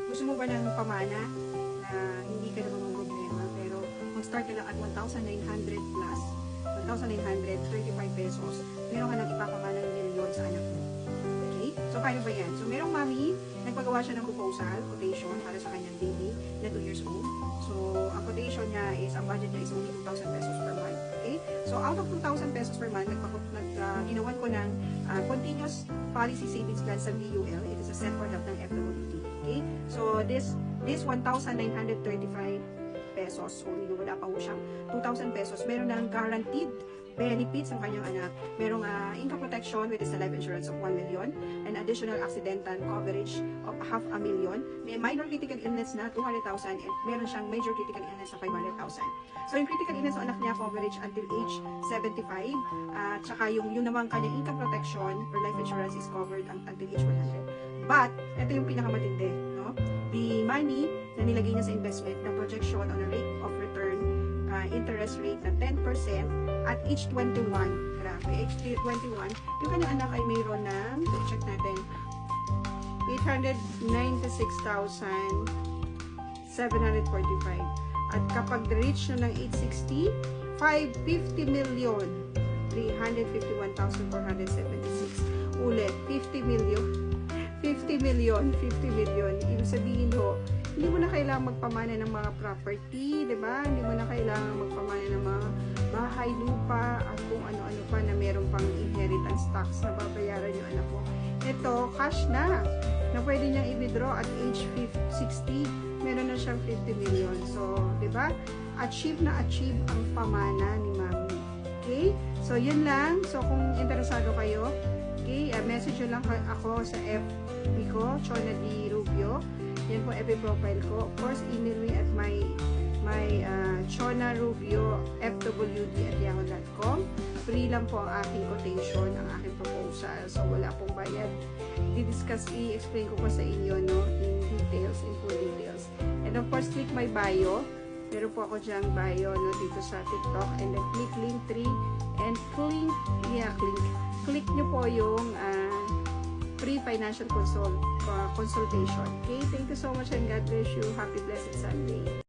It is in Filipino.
Gusto mo ba ng pamana na hindi ka naman problema, pero mag-start ka lang at 1,900 plus, 1,935 pesos, meron ka nang ipapamana ng milyon sa anak mo. Okay? So, paano ba yan? So, merong mami, nagpagawa siya ng proposal, quotation, para sa kanyang baby na 2 years old. So, ang quotation niya is, ang budget niya is only 2,000 pesos per month. Okay? So, out of 2,000 pesos per month, ginawan ko ng continuous policy savings plan sa VUL. It is a set for help ng FWD. Okay? So, this 1,935 pesos, so wala pa po siyang 2,000 pesos, meron ng guaranteed benefits ang kanyang anak. Merong income protection, which is a life insurance of 1 million, and additional accidental coverage of 500,000. May minor critical illness na 200,000, and meron siyang major critical illness na 500,000. So, yung critical illness ng anak niya, coverage until age 75, at saka yung naman kanyang income protection or life insurance is covered until age 100. But, ito yung pinakamatindi, no? The money na nilagay niya sa investment, na projection on a rate of return, interest rate na 10% at age 21. Grabe, age 21. Yung kanyang anak ay mayroon ng, check natin, 896,745. At kapag reach na ng age 60, 50,351,476. Ulit, 50 million. Ibig sabihin ho, hindi mo na kailangan magpamana ng mga property, di ba? Hindi mo na kailangan magpamana ng mga bahay, lupa, at kung ano-ano pa na meron pang inheritance tax na babayaran yung anak mo. Ito, cash na pwede niyang i-withdraw at age 60, meron na siyang 50 million. So, di ba? Achieve ang pamana ni Mami. Okay? So, yun lang. So, kung interesado kayo, okay, message nyo lang ako sa FB ko, Chona D. Rubio. Yan po FB profile ko. Of course, email me at my chonarubio.fwd@yahoo.com. Free lang po ang aking quotation, ang aking proposal. So, wala pong bayad. I-explain ko pa sa inyo, no, in details, in full details. And of course, click my bio. Meron po ako dyang bio, no, dito sa TikTok. And then, click link 3 and click nyo po yung free financial consultation. Okay? Thank you so much and God bless you. Happy blessed Sunday.